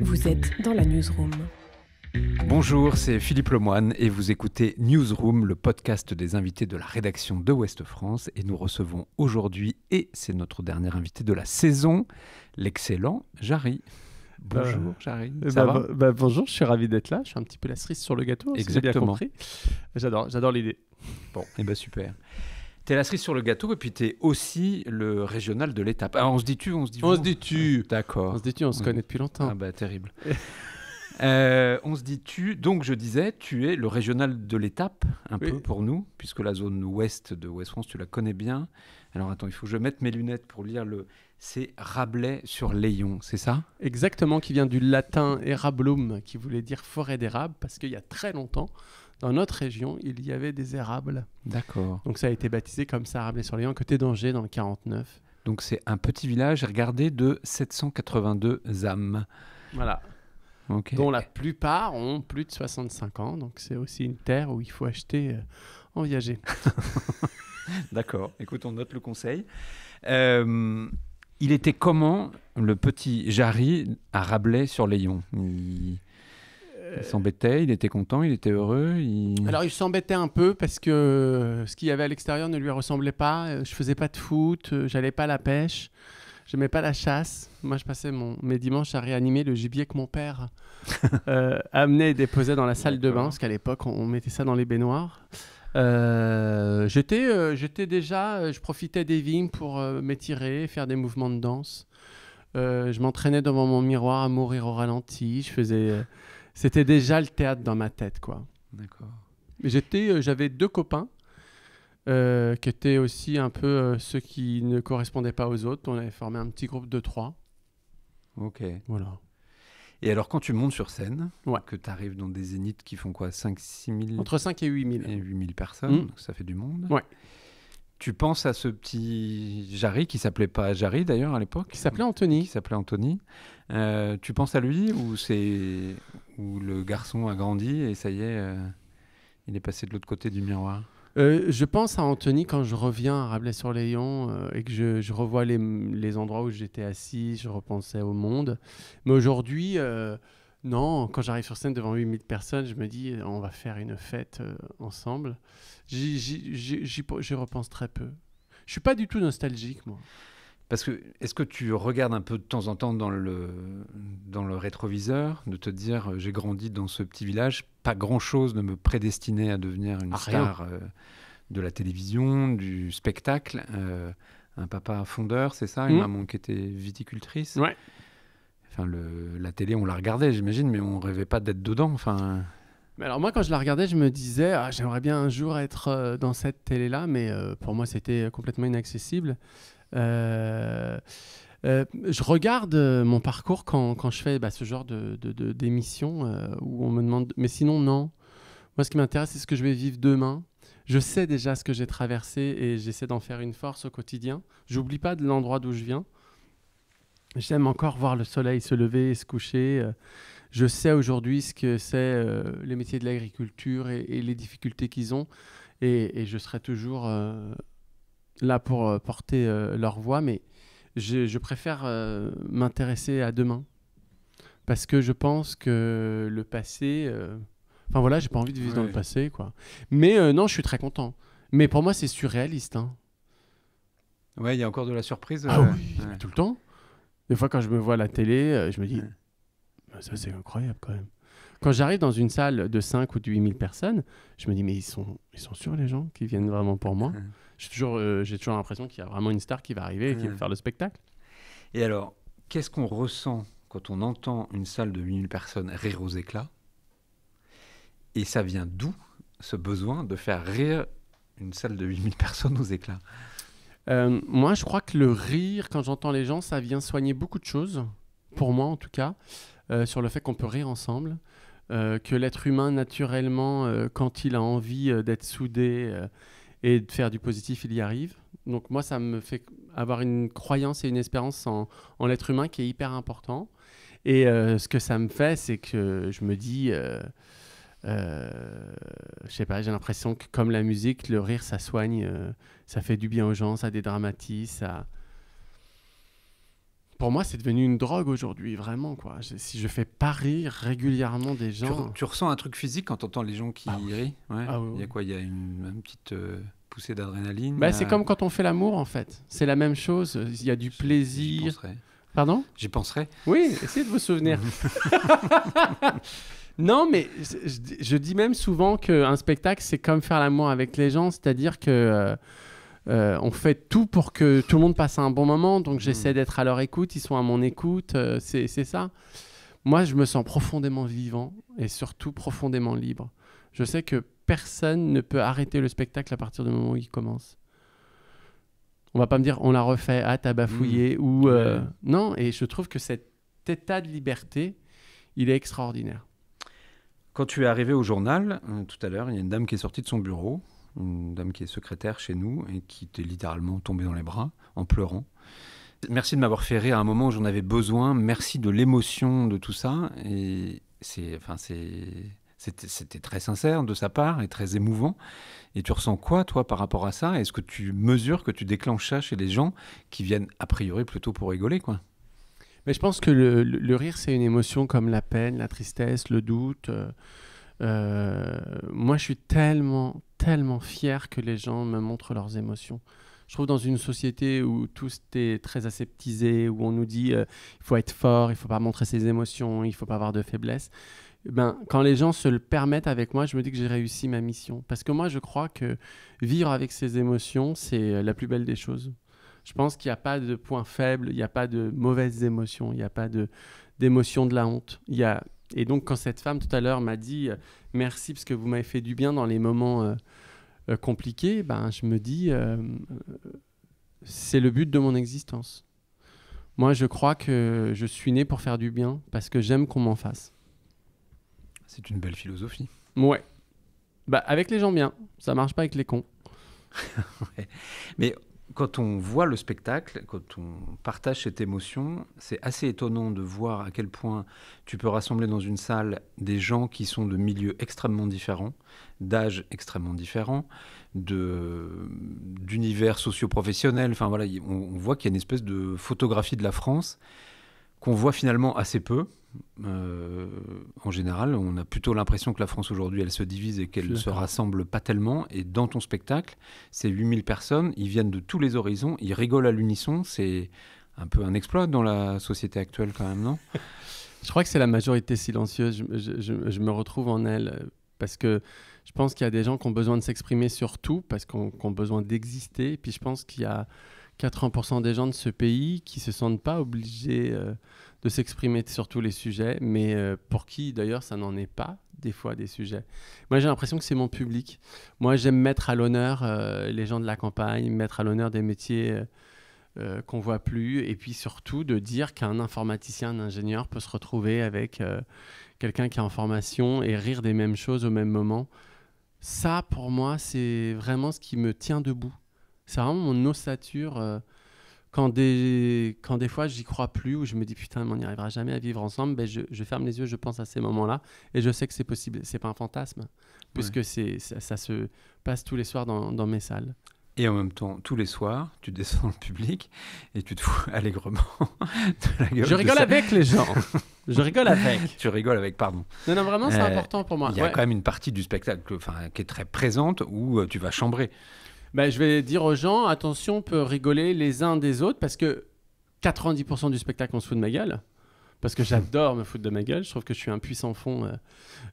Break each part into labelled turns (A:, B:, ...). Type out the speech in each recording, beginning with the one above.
A: Vous êtes dans la newsroom.
B: Bonjour, c'est Philippe Lemoine et vous écoutez Newsroom, le podcast des invités de la rédaction de Ouest France. Et nous recevons aujourd'hui, et c'est notre dernier invité de la saison, l'excellent Jarry. Bonjour Jarry, ça va?
C: Bonjour, je suis ravi d'être là. Je suis un petit peu la cerise sur le gâteau, si j'ai bien
B: Exactement.
C: compris. J'adore l'idée.
B: Bon, et bien super. T'es la cerise sur le gâteau et puis t'es aussi le régional de l'étape. Alors on se dit tu, on se dit vous.
C: On se dit tu.
B: D'accord.
C: On se dit tu, on se connaît depuis longtemps.
B: Ah bah terrible. On se dit tu, donc je disais, tu es le régional de l'étape, un
C: Oui.
B: peu pour nous, puisque la zone ouest de Ouest France, tu la connais bien. Alors attends, il faut que je mette mes lunettes pour lire le... C'est Rabelais-sur-Layon, c'est ça?
C: Exactement, qui vient du latin erablum, qui voulait dire forêt d'érable, parce qu'il y a très longtemps, dans notre région, il y avait des érables.
B: D'accord.
C: Donc ça a été baptisé comme ça, Rabelais-sur-Layon, à côté d'Angers, dans le 49.
B: Donc c'est un petit village, regardez, de 782 âmes.
C: Voilà.
B: Ok.
C: Dont la plupart ont plus de 65 ans. Donc c'est aussi une terre où il faut acheter en viager.
B: D'accord, écoute, on note le conseil. Il était comment, le petit Jarry, à Rabelais-sur-Layon? Il s'embêtait, il était content, il était heureux
C: Alors il s'embêtait un peu parce que ce qu'il y avait à l'extérieur ne lui ressemblait pas. Je faisais pas de foot, j'allais pas à la pêche, j'aimais pas la chasse. Moi je passais mes dimanches à réanimer le gibier que mon père amenait et déposait dans la salle de bain,
B: D'accord.
C: parce qu'à l'époque on mettait ça dans les baignoires. J'étais déjà, je profitais des vignes pour m'étirer, faire des mouvements de danse. Je m'entraînais devant mon miroir à mourir au ralenti. C'était déjà le théâtre dans ma tête, quoi.
B: D'accord.
C: Mais j'avais deux copains qui étaient aussi un peu ceux qui ne correspondaient pas aux autres. On avait formé un petit groupe de 3.
B: Ok.
C: Voilà.
B: Et alors, quand tu montes sur scène,
C: Ouais.
B: que tu arrives dans des zéniths qui font quoi, 5-6 000
C: Entre 5 et 8 000.
B: et 8 000 personnes,
C: Mm.
B: donc ça fait du monde.
C: Ouais.
B: Tu penses à ce petit Jarry, qui s'appelait pas Jarry d'ailleurs à l'époque,
C: Qui s'appelait
B: qui
C: Anthony.
B: s'appelait Anthony. Tu penses à lui ou le garçon a grandi et ça y est, il est passé de l'autre côté du miroir?
C: Je pense à Anthony quand je reviens à Rabelais-sur-Layon et que je revois les endroits où j'étais assis, je repensais au monde. Mais aujourd'hui, non, quand j'arrive sur scène devant 8000 personnes, je me dis on va faire une fête ensemble. J'y repense très peu. Je suis pas du tout nostalgique, moi.
B: Parce que, est-ce que tu regardes un peu de temps en temps dans le rétroviseur, de te dire j'ai grandi dans ce petit village, pas grand-chose ne me prédestinait à devenir une star de la télévision, du spectacle, un papa fondeur, c'est ça, une maman qui était viticultrice.
C: Ouais.
B: Enfin, la télé, on la regardait, j'imagine, mais on rêvait pas d'être dedans. Enfin,
C: Mais alors moi, quand je la regardais, je me disais j'aimerais bien un jour être dans cette télé-là, mais pour moi, c'était complètement inaccessible. Je regarde mon parcours quand je fais ce genre d'émission où on me demande... Mais sinon, non. Moi, ce qui m'intéresse, c'est ce que je vais vivre demain. Je sais déjà ce que j'ai traversé et j'essaie d'en faire une force au quotidien. J'oublie pas de l'endroit d'où je viens. J'aime encore voir le soleil se lever et se coucher. Je sais aujourd'hui ce que c'est les métiers de l'agriculture et les difficultés qu'ils ont. Et je serai toujours là pour porter leur voix. Mais je préfère m'intéresser à demain. Parce que je pense que le passé... Enfin voilà, j'ai pas envie de vivre dans le passé, quoi. Mais non, je suis très content. Mais pour moi, c'est surréaliste. Hein.
B: ouais, il y a encore de la surprise.
C: Ah oui,
B: ouais.
C: mais tout le temps. Des fois, quand je me vois à la télé, je me dis, ça c'est incroyable quand même. Quand j'arrive dans une salle de 5 ou de 8000 personnes, je me dis, mais ils sont sûrs les gens qui viennent vraiment pour moi. J'ai toujours l'impression qu'il y a vraiment une star qui va arriver et qui va faire le spectacle.
B: Et alors, qu'est-ce qu'on ressent quand on entend une salle de 8000 personnes rire aux éclats? Et ça vient d'où, ce besoin de faire rire une salle de 8000 personnes aux éclats?
C: Moi, je crois que le rire, quand j'entends les gens, ça vient soigner beaucoup de choses, pour moi en tout cas, sur le fait qu'on peut rire ensemble, que l'être humain, naturellement, quand il a envie d'être soudé et de faire du positif, il y arrive. Donc moi, ça me fait avoir une croyance et une espérance en l'être humain qui est hyper important. Et ce que ça me fait, c'est que je me dis... je sais pas, j'ai l'impression que comme la musique, le rire ça soigne, ça fait du bien aux gens, ça dédramatise, ça pour moi, c'est devenu une drogue aujourd'hui, vraiment, quoi. Si je fais pas rire régulièrement des gens...
B: Tu ressens un truc physique quand tu entends les gens qui rient? Ouais.
C: Ah oui.
B: Il y a quoi? Il y a une petite poussée d'adrénaline?
C: Bah, c'est comme quand on fait l'amour, en fait. C'est la même chose. Il y a du plaisir.
B: J'y penserai.
C: Pardon?
B: J'y penserai.
C: Oui, essayez de vous souvenir. Non, mais je dis même souvent qu'un spectacle, c'est comme faire l'amour avec les gens, c'est-à-dire que on fait tout pour que tout le monde passe un bon moment, donc j'essaie d'être à leur écoute, ils sont à mon écoute, c'est ça. Moi, je me sens profondément vivant et surtout profondément libre. Je sais que personne ne peut arrêter le spectacle à partir du moment où il commence. On va pas me dire on l'a refait, ah t'as bafouillé, ou non, et je trouve que cet état de liberté, il est extraordinaire.
B: Quand tu es arrivé au journal, tout à l'heure, il y a une dame qui est sortie de son bureau, une dame qui est secrétaire chez nous et qui t'est littéralement tombée dans les bras en pleurant. Merci de m'avoir fait rire à un moment où j'en avais besoin. Merci de l'émotion de tout ça. Et c'était très sincère de sa part et très émouvant. Et tu ressens quoi, toi, par rapport à ça? Est-ce que tu mesures que tu déclenches ça chez les gens qui viennent a priori plutôt pour rigoler, quoi?
C: Mais je pense que le rire, c'est une émotion comme la peine, la tristesse, le doute. Moi, je suis tellement, tellement fier que les gens me montrent leurs émotions. Je trouve dans une société où tout est très aseptisé, où on nous dit il faut être fort, il ne faut pas montrer ses émotions, il ne faut pas avoir de faiblesse. Quand les gens se le permettent avec moi, je me dis que j'ai réussi ma mission. Parce que moi, je crois que vivre avec ses émotions, c'est la plus belle des choses. Je pense qu'il n'y a pas de point faible, il n'y a pas de mauvaises émotions, il n'y a pas d'émotion de la honte. Et donc, quand cette femme tout à l'heure m'a dit merci parce que vous m'avez fait du bien dans les moments compliqués, je me dis c'est le but de mon existence. Moi, je crois que je suis né pour faire du bien parce que j'aime qu'on m'en fasse.
B: C'est une belle philosophie.
C: Ouais. Avec les gens bien, ça marche pas avec les cons.
B: Ouais. Mais quand on voit le spectacle, quand on partage cette émotion, c'est assez étonnant de voir à quel point tu peux rassembler dans une salle des gens qui sont de milieux extrêmement différents, d'âges extrêmement différents, d'univers socio-professionnels. Enfin voilà, on voit qu'il y a une espèce de photographie de la France qu'on voit finalement assez peu. En général, on a plutôt l'impression que la France aujourd'hui, elle se divise et qu'elle ne se rassemble pas tellement. Et dans ton spectacle, ces 8000 personnes, ils viennent de tous les horizons, ils rigolent à l'unisson. C'est un peu un exploit dans la société actuelle quand même, non?
C: Je crois que c'est la majorité silencieuse. Je me retrouve en elle parce que je pense qu'il y a des gens qui ont besoin de s'exprimer sur tout parce qu'on ont besoin d'exister. Et puis je pense qu'il y a 80% des gens de ce pays qui ne se sentent pas obligés de s'exprimer sur tous les sujets, mais pour qui d'ailleurs ça n'en est pas des fois des sujets. Moi j'ai l'impression que c'est mon public. Moi j'aime mettre à l'honneur les gens de la campagne, mettre à l'honneur des métiers qu'on ne voit plus, et puis surtout de dire qu'un informaticien, un ingénieur peut se retrouver avec quelqu'un qui est en formation et rire des mêmes choses au même moment. Ça pour moi c'est vraiment ce qui me tient debout. C'est vraiment mon ossature. Quand des fois, j'y crois plus, ou je me dis, putain, on n'y arrivera jamais à vivre ensemble, je ferme les yeux, je pense à ces moments-là, et je sais que c'est possible. C'est pas un fantasme, puisque ça se passe tous les soirs dans mes salles.
B: Et en même temps, tous les soirs, tu descends dans le public et tu te fous allègrement de la gueule.
C: Je rigole avec les gens. Je rigole avec.
B: Tu rigoles avec, pardon.
C: Non, vraiment, c'est important pour moi.
B: Il y a quand même une partie du spectacle qui est très présente où tu vas chambrer.
C: Je vais dire aux gens, attention, on peut rigoler les uns des autres parce que 90% du spectacle, on se fout de ma gueule. Parce que j'adore me foutre de ma gueule. Je trouve que je suis un puissant fond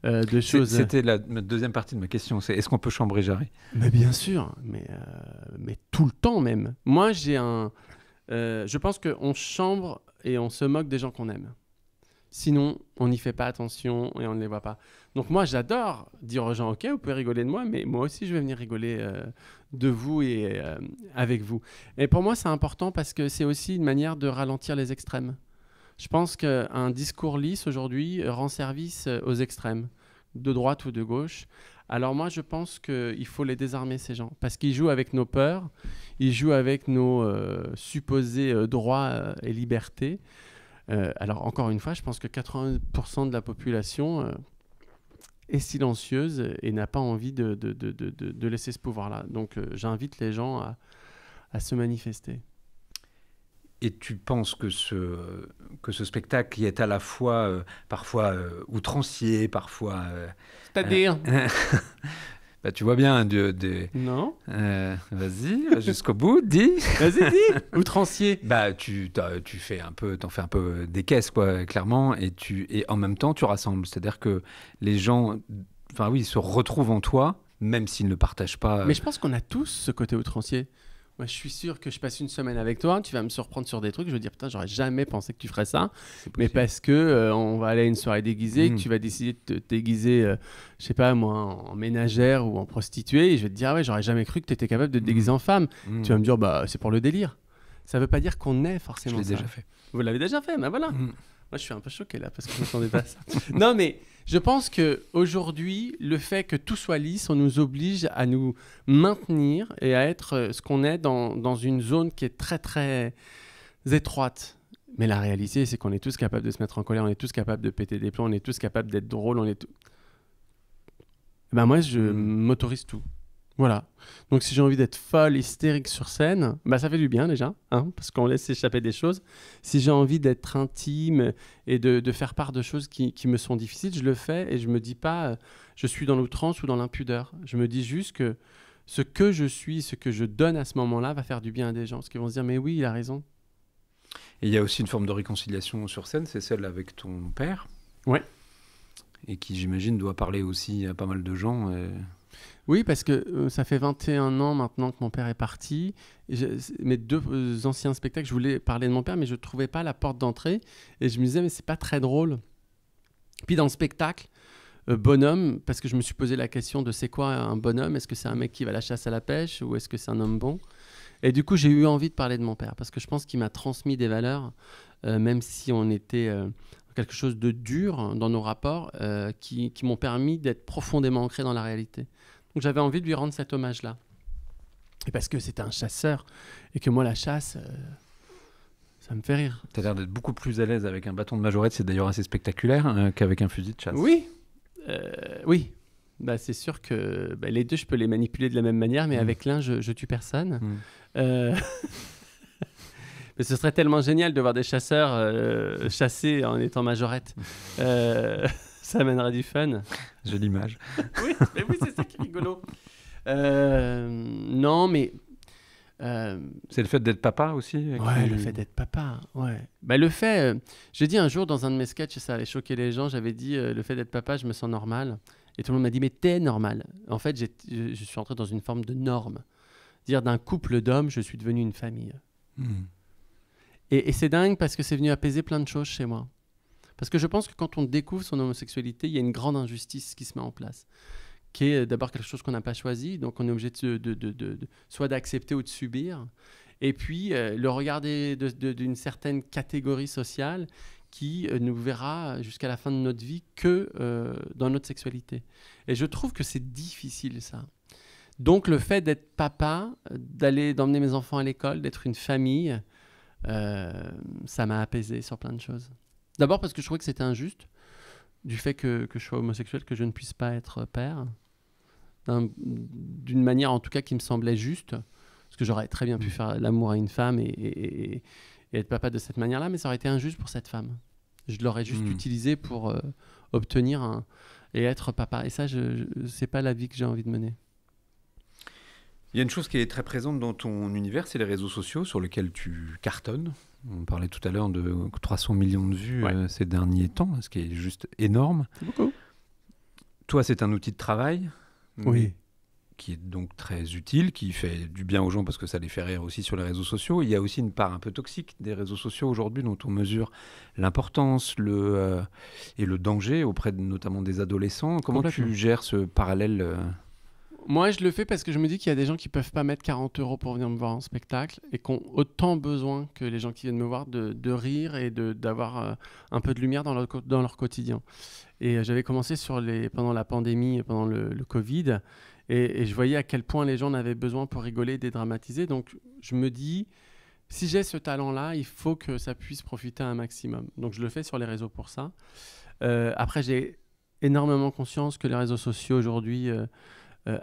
C: de choses.
B: C'était la deuxième partie de ma question. C'est est-ce qu'on peut chambrer Jarry?
C: Mais bien sûr, mais tout le temps même. Moi, je pense qu'on chambre et on se moque des gens qu'on aime. Sinon, on n'y fait pas attention et on ne les voit pas. Donc moi, j'adore dire aux gens, OK, vous pouvez rigoler de moi, mais moi aussi, je vais venir rigoler de vous et avec vous. Et pour moi, c'est important parce que c'est aussi une manière de ralentir les extrêmes. Je pense qu'un discours lisse aujourd'hui rend service aux extrêmes, de droite ou de gauche. Alors moi, je pense qu'il faut les désarmer, ces gens, parce qu'ils jouent avec nos peurs, ils jouent avec nos supposés droits et libertés. Alors encore une fois, je pense que 80% de la population est silencieuse et n'a pas envie de laisser ce pouvoir-là. Donc j'invite les gens à se manifester.
B: Et tu penses que ce spectacle qui est à la fois parfois outrancier, parfois...
C: C'est-à-dire
B: bah, tu vois bien,
C: Non.
B: vas-y, va jusqu'au bout, dis.
C: Vas-y, dis. Outrancier.
B: Bah, tu fais un peu, t'en fais un peu des caisses, quoi, clairement, et en même temps, tu rassembles. C'est-à-dire que les gens, enfin oui, se retrouvent en toi, même s'ils ne partagent pas.
C: Mais je pense qu'on a tous ce côté outrancier. Moi, je suis sûr que je passe une semaine avec toi, tu vas me surprendre sur des trucs, je vais dire putain, j'aurais jamais pensé que tu ferais ça, mais parce que on va aller à une soirée déguisée, que tu vas décider de te déguiser, je sais pas moi, en ménagère ou en prostituée, et je vais te dire ah ouais, j'aurais jamais cru que tu étais capable de te déguiser en femme. Tu vas me dire bah c'est pour le délire. Ça veut pas dire qu'on est forcément ça.
B: Je l'ai déjà fait.
C: Vous l'avez déjà fait, bah voilà. Moi, je suis un peu choqué là parce que je ne m'attendais pas à ça. Non, mais je pense qu'aujourd'hui, le fait que tout soit lisse, on nous oblige à nous maintenir et à être ce qu'on est dans une zone qui est très, très étroite. Mais la réalité, c'est qu'on est tous capables de se mettre en colère, on est tous capables de péter des plombs, on est tous capables d'être drôles, Ben moi, je m'autorise tout. Voilà. Donc, si j'ai envie d'être folle, hystérique sur scène, bah, ça fait du bien déjà, hein, parce qu'on laisse s'échapper des choses. Si j'ai envie d'être intime et de faire part de choses qui me sont difficiles, je le fais et je me dis pas je suis dans l'outrance ou dans l'impudeur. Je me dis juste que ce que je suis, ce que je donne à ce moment-là va faire du bien à des gens. Parce qu'ils vont se dire, mais oui, il a raison.
B: Et il y a aussi une forme de réconciliation sur scène, c'est celle avec ton père.
C: Ouais.
B: Et qui, j'imagine, doit parler aussi à pas mal de gens.
C: Oui, parce que ça fait 21 ans maintenant que mon père est parti. Mes deux anciens spectacles, je voulais parler de mon père, mais je ne trouvais pas la porte d'entrée. Et je me disais, mais c'est pas très drôle. Puis dans le spectacle, bonhomme, parce que je me suis posé la question de c'est quoi un bonhomme? Est-ce que c'est un mec qui va à la chasse à la pêche ou est-ce que c'est un homme bon? Et du coup, j'ai eu envie de parler de mon père, parce que je pense qu'il m'a transmis des valeurs, même si on était quelque chose de dur dans nos rapports, qui m'ont permis d'être profondément ancré dans la réalité. Donc j'avais envie de lui rendre cet hommage-là. Et parce que c'était un chasseur, et que moi, la chasse, ça me fait rire.
B: Tu as l'air d'être beaucoup plus à l'aise avec un bâton de majorette, c'est d'ailleurs assez spectaculaire, qu'avec un fusil de chasse.
C: Oui, oui. Bah, c'est sûr que les deux, je peux les manipuler de la même manière, mais avec l'un, je tue personne. Mais ce serait tellement génial de voir des chasseurs chasser en étant majorette. Ça amènerait du fun.
B: J'ai l'image.
C: Oui, mais oui, c'est ça qui est rigolo. Non, mais...
B: C'est le fait d'être papa aussi
C: Ouais, le fait d'être papa, ouais. Bah, le fait... j'ai dit un jour dans un de mes sketchs, et ça allait choquer les gens, j'avais dit le fait d'être papa, je me sens normal. Et tout le monde m'a dit, mais t'es normal. En fait, je suis entré dans une forme de norme. Dire d'un couple d'hommes, je suis devenu une famille. Et c'est dingue parce que c'est venu apaiser plein de choses chez moi. Parce que je pense que quand on découvre son homosexualité, il y a une grande injustice qui se met en place, qui est d'abord quelque chose qu'on n'a pas choisi, donc on est obligé soit d'accepter ou de subir, et puis le regarder d'une certaine catégorie sociale qui nous verra jusqu'à la fin de notre vie que dans notre sexualité. Et je trouve que c'est difficile, ça. Donc le fait d'être papa, d'emmener mes enfants à l'école, d'être une famille, ça m'a apaisé sur plein de choses. D'abord parce que je trouvais que c'était injuste, du fait que je sois homosexuel, que je ne puisse pas être père, d'une manière en tout cas qui me semblait juste, parce que j'aurais très bien pu faire l'amour à une femme et être papa de cette manière-là, mais ça aurait été injuste pour cette femme. Je l'aurais juste utilisé pour obtenir et être papa. Et ça, c'est pas la vie que j'ai envie de mener.
B: Il y a une chose qui est très présente dans ton univers, c'est les réseaux sociaux sur lesquels tu cartonnes. On parlait tout à l'heure de 300 millions de vues ces derniers temps, ce qui est juste énorme.
C: C'est beaucoup.
B: Toi, c'est un outil de travail qui est donc très utile, qui fait du bien aux gens parce que ça les fait rire aussi sur les réseaux sociaux. Il y a aussi une part un peu toxique des réseaux sociaux aujourd'hui dont on mesure l'importance et le danger auprès notamment des adolescents. Comment tu gères ce parallèle
C: Moi, je le fais parce que je me dis qu'il y a des gens qui ne peuvent pas mettre 40 € pour venir me voir en spectacle et qui ont autant besoin que les gens qui viennent me voir de rire et d'avoir un peu de lumière dans leur quotidien. Et j'avais commencé pendant la pandémie, pendant le Covid, et je voyais à quel point les gens en avaient besoin pour rigoler, dédramatiser. Donc, je me dis, si j'ai ce talent-là, il faut que ça puisse profiter à un maximum. Donc, je le fais sur les réseaux pour ça. Après, j'ai énormément conscience que les réseaux sociaux aujourd'hui...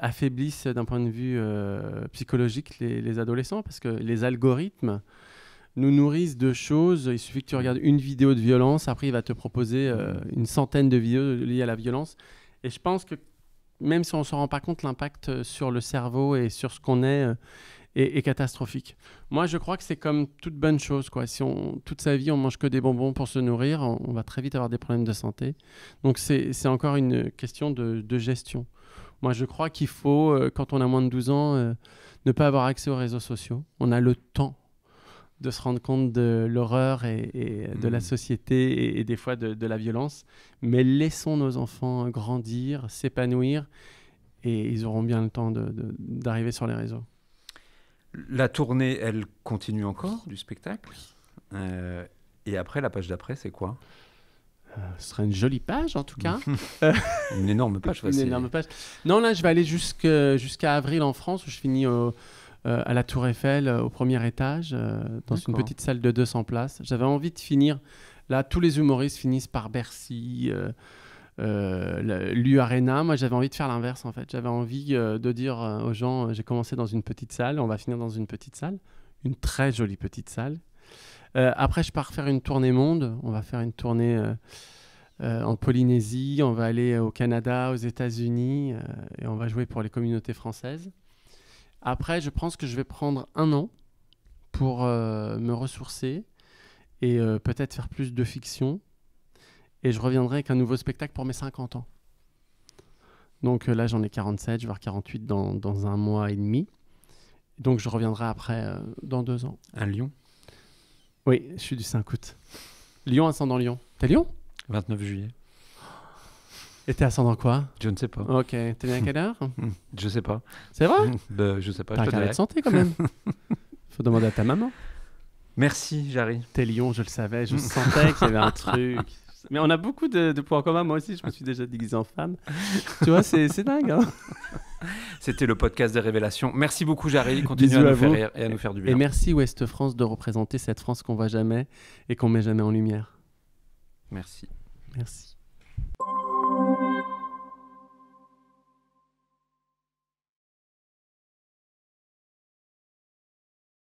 C: affaiblissent d'un point de vue psychologique les adolescents parce que les algorithmes nous nourrissent de choses. Il suffit que tu regardes une vidéo de violence, après il va te proposer une centaine de vidéos liées à la violence. Et je pense que même si on ne s'en rend pas compte, l'impact sur le cerveau et sur ce qu'on est catastrophique. Moi, je crois que c'est comme toute bonne chose, quoi. Si toute sa vie, on mange que des bonbons pour se nourrir, on va très vite avoir des problèmes de santé. Donc, c'est encore une question de gestion. Moi, je crois qu'il faut, quand on a moins de 12 ans, ne pas avoir accès aux réseaux sociaux. On a le temps de se rendre compte de l'horreur et de la société et des fois de la violence. Mais laissons nos enfants grandir, s'épanouir et ils auront bien le temps d'arriver sur les réseaux.
B: La tournée, elle continue encore du spectacle. Et après, la page d'après, c'est quoi ?
C: Ce sera une jolie page, en tout cas.
B: Une énorme page.
C: Une énorme page. Non, là, je vais aller jusqu'à avril en France, où je finis à la Tour Eiffel, au premier étage, dans une petite salle de 200 places. J'avais envie de finir... Là, tous les humoristes finissent par Bercy, l'U Arena. Moi, j'avais envie de faire l'inverse, en fait. J'avais envie de dire aux gens, j'ai commencé dans une petite salle, on va finir dans une petite salle, une très jolie petite salle. Après, je pars faire une tournée monde. On va faire une tournée en Polynésie, on va aller au Canada, aux États-Unis, et on va jouer pour les communautés françaises. Après, je pense que je vais prendre 1 an pour me ressourcer et peut-être faire plus de fiction. Et je reviendrai avec un nouveau spectacle pour mes 50 ans. Donc là, j'en ai 47, je vais avoir 48 dans 1 mois et demi. Donc je reviendrai après dans 2 ans.
B: À Lyon ?
C: Oui, je suis du 5 août. Lyon, ascendant Lyon. T'es Lyon ?
B: 29 juillet.
C: Et t'es ascendant quoi ?
B: Je ne sais pas.
C: Ok, t'es né à quelle heure ?
B: Je sais pas.
C: C'est vrai ?
B: Je sais pas.
C: T'as un carnet de santé quand même. Faut demander à ta maman.
B: Merci, Jarry.
C: T'es Lyon, je le savais, je sentais qu'il y avait un truc. Mais on a beaucoup de points communs. Moi aussi, je me suis déjà déguisé en femme. Tu vois, c'est dingue. Hein.
B: C'était le podcast des révélations. Merci beaucoup, Jarry. Continue à nous faire rire et à nous faire du bien.
C: Et merci Ouest France de représenter cette France qu'on voit jamais et qu'on met jamais en lumière.
B: Merci.
C: Merci.